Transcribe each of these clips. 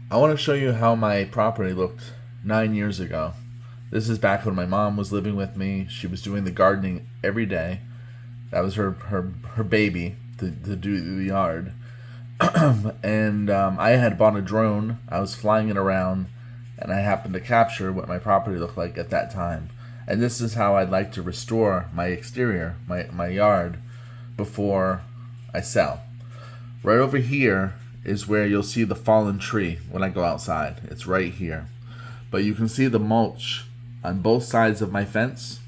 I want to show you how my property looked 9 years ago. This is back when my mom was living with me. She was doing the gardening every day. That was her baby to do the yard. And I had bought a drone. I was flying it around, and I happened to capture what my property looked like at that time. And this is how I'd like to restore my exterior, my yard, before I sell. Right over here is where you'll see the fallen tree when I go outside. It's right here. But you can see the mulch on both sides of my fence.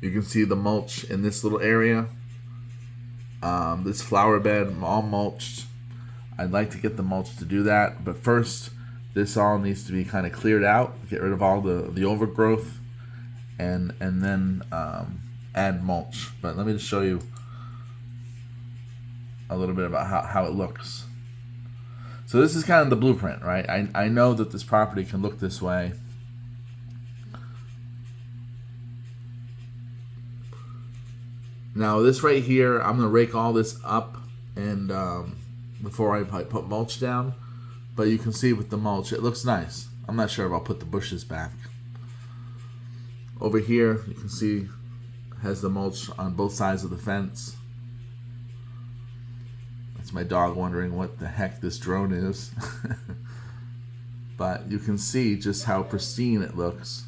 You can see the mulch in this little area. This flower bed all mulched. I'd like to get the mulch to do that, but first this all needs to be kind of cleared out, get rid of all the overgrowth, and then add mulch. But let me just show you a little bit about how it looks. So this is kind of the blueprint, right? I know that this property can look this way. Now this right here, I'm gonna rake all this up and before I put mulch down. But you can see with the mulch, it looks nice. I'm not sure if I'll put the bushes back. Over here, you can see has the mulch on both sides of the fence. That's my dog wondering what the heck this drone is. But you can see just how pristine it looks.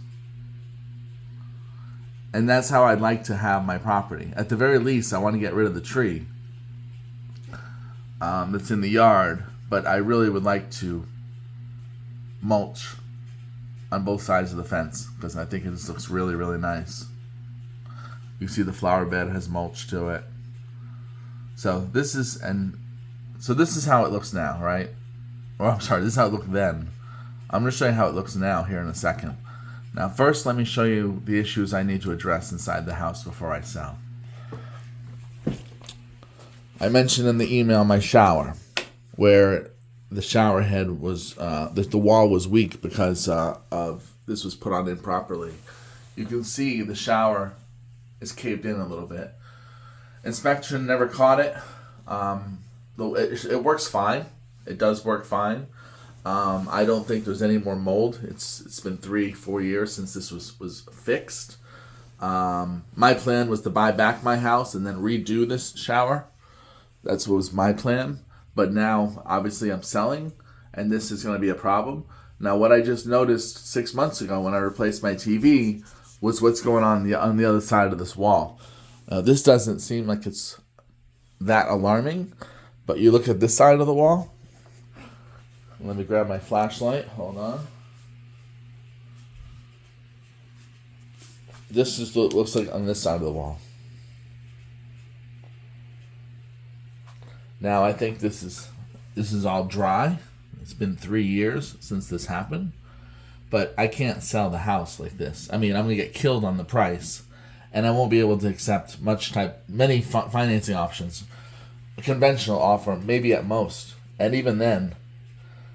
And that's how I'd like to have my property. At the very least, I want to get rid of the tree that's in the yard, but I really would like to mulch on both sides of the fence because I think it just looks really, really nice. You see the flower bed has mulch to it. So this is how it looks now, right? Or I'm sorry, this is how it looked then. I'm going to show you how it looks now here in a second. Now first, let me show you the issues I need to address inside the house before I sell. I mentioned in the email my shower, where the shower head was, the wall was weak because of this was put on improperly. You can see the shower is caved in a little bit. Inspection never caught it. It works fine. It does work fine. I don't think there's any more mold. It's been 3-4 years since this was fixed. My plan was to buy back my house and then redo this shower. That's what was my plan. But now, obviously, I'm selling, and this is going to be a problem. Now, what I just noticed 6 months ago when I replaced my TV was what's going on the other side of this wall. This doesn't seem like it's that alarming, but you look at this side of the wall. Let me grab my flashlight. Hold on. This is what it looks like on this side of the wall. Now I think this is all dry. It's been 3 years since this happened, but I can't sell the house like this. I mean, I'm gonna get killed on the price, and I won't be able to accept many financing options. A conventional offer, maybe at most, and even then,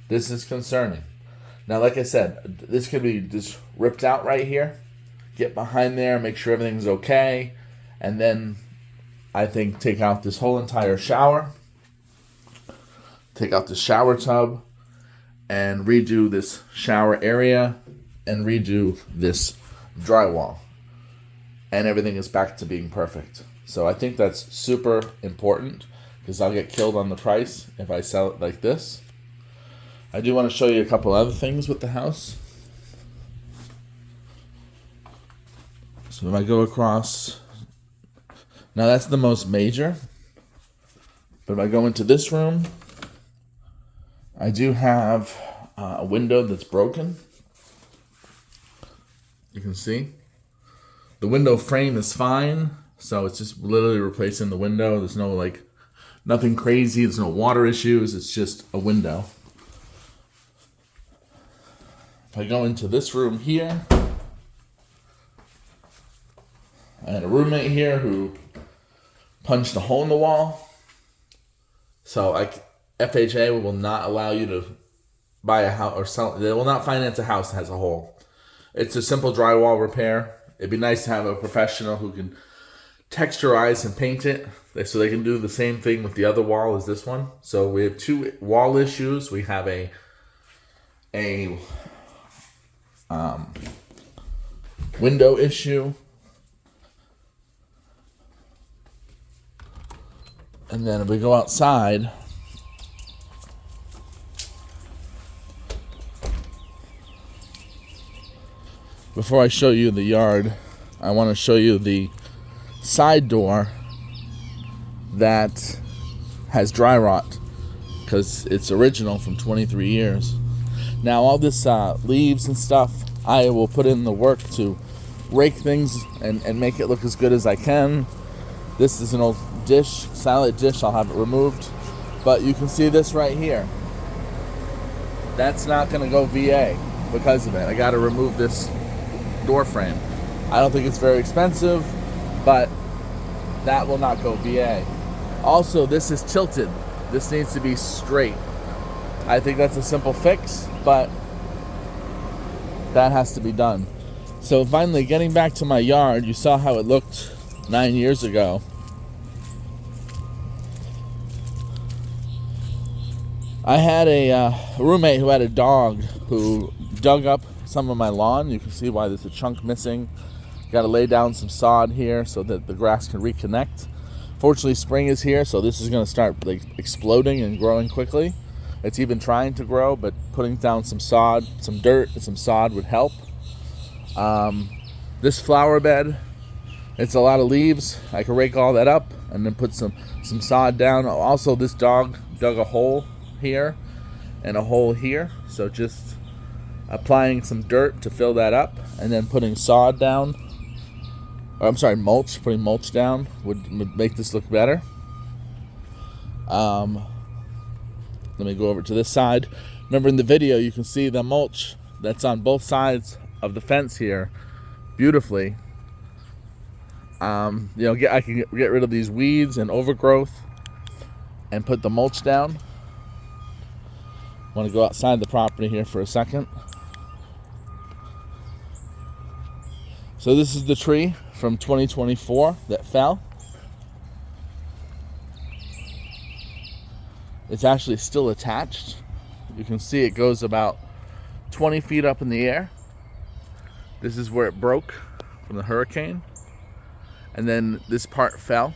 this is concerning. Now, like I said, this could be just ripped out right here. Get behind there, make sure everything's okay, and then I think take out this whole entire shower, take out the shower tub, and redo this shower area, and redo this drywall. And everything is back to being perfect. So I think that's super important because I'll get killed on the price if I sell it like this. I do want to show you a couple other things with the house. So if I go across, now that's the most major. But if I go into this room, I do have a window that's broken. You can see. The window frame is fine, so it's just literally replacing the window. There's no nothing crazy. There's no water issues. It's just a window. If I go into this room here, I had a roommate here who punched a hole in the wall. So FHA will not allow you to buy a house or sell. They will not finance a house that has a hole. It's a simple drywall repair. It'd be nice to have a professional who can texturize and paint it so they can do the same thing with the other wall as this one. So we have two wall issues. We have a window issue, and then if we go outside, before I show you the yard, I want to show you the side door that has dry rot because it's original from 23 years. Now all this leaves and stuff, I will put in the work to rake things and make it look as good as I can. This is an old dish, salad dish. I'll have it removed, but you can see this right here. That's not going to go VA because of it. I got to remove this door frame. I don't think it's very expensive, but that will not go VA. Also, this is tilted. This needs to be straight. I think that's a simple fix, but that has to be done. So finally, getting back to my yard, you saw how it looked 9 years ago. I had a roommate who had a dog who dug up some of my lawn. You can see why there's a chunk missing. Got to lay down some sod here so that the grass can reconnect. Fortunately, spring is here, so this is going to start like exploding and growing quickly. It's even trying to grow, but putting down some sod, some dirt, and some sod would help. This flower bed, it's a lot of leaves. I can rake all that up and then put some sod down. Also, this dog dug a hole here and a hole here, so just applying some dirt to fill that up and then putting sod down. Mulch. Putting mulch down would make this look better. Let me go over to this side. Remember in the video, you can see the mulch that's on both sides of the fence here beautifully. I can get rid of these weeds and overgrowth and put the mulch down. I want to go outside the property here for a second. So this is the tree from 2024 that fell. It's actually still attached. You can see it goes about 20 feet up in the air. This is where it broke from the hurricane. And then this part fell.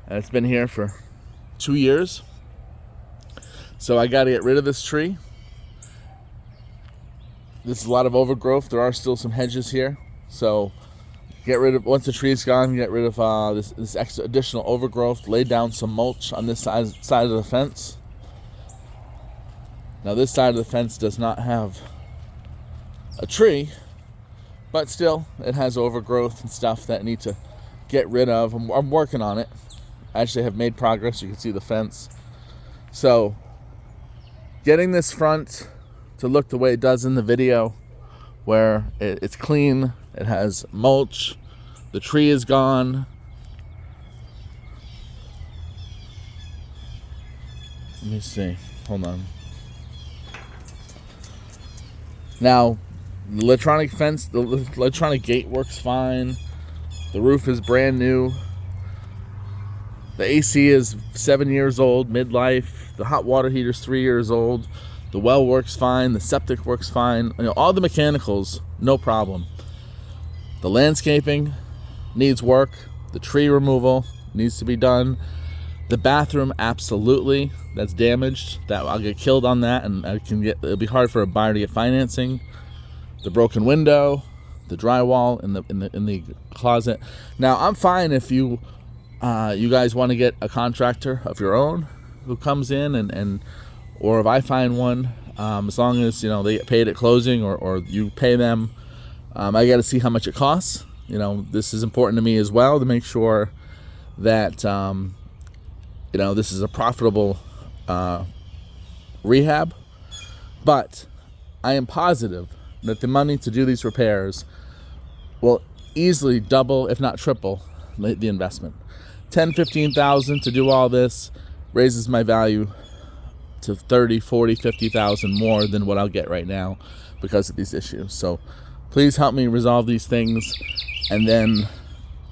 And it's been here for 2 years. So I got to get rid of this tree. There's a lot of overgrowth. There are still some hedges here. So once the tree is gone, get rid of this extra additional overgrowth. Lay down some mulch on this side of the fence. Now this side of the fence does not have a tree, but still it has overgrowth and stuff that I need to get rid of. I'm working on it. I actually have made progress. You can see the fence. So getting this front to look the way it does in the video, where it's clean, it has mulch, the tree is gone. Let me see, hold on. Now, the electronic fence, the electronic gate works fine. The roof is brand new. The AC is 7 years old, midlife. The hot water heater is 3 years old. The well works fine. The septic works fine. All the mechanicals, no problem. The landscaping needs work. The tree removal needs to be done. The bathroom, absolutely, that's damaged. That I'll get killed on that, and it'll be hard for a buyer to get financing. The broken window, the drywall in the closet. Now I'm fine if you guys want to get a contractor of your own who comes in or if I find one, as long as they get paid at closing or you pay them. I got to see how much it costs. This is important to me as well to make sure that this is a profitable rehab. But I am positive that the money to do these repairs will easily double, if not triple, the investment. $10,000-$15,000 to do all this raises my value to $30,000, $40,000, $50,000 more than what I'll get right now because of these issues. So please help me resolve these things, and then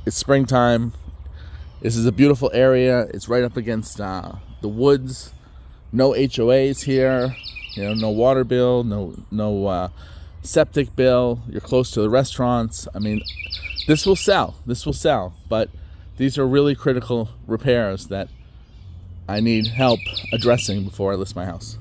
It's springtime. This is a beautiful area. It's right up against the woods. No HOAs here. No water bill. No septic bill. You're close to the restaurants. I mean, this will sell. But these are really critical repairs that I need help addressing before I list my house.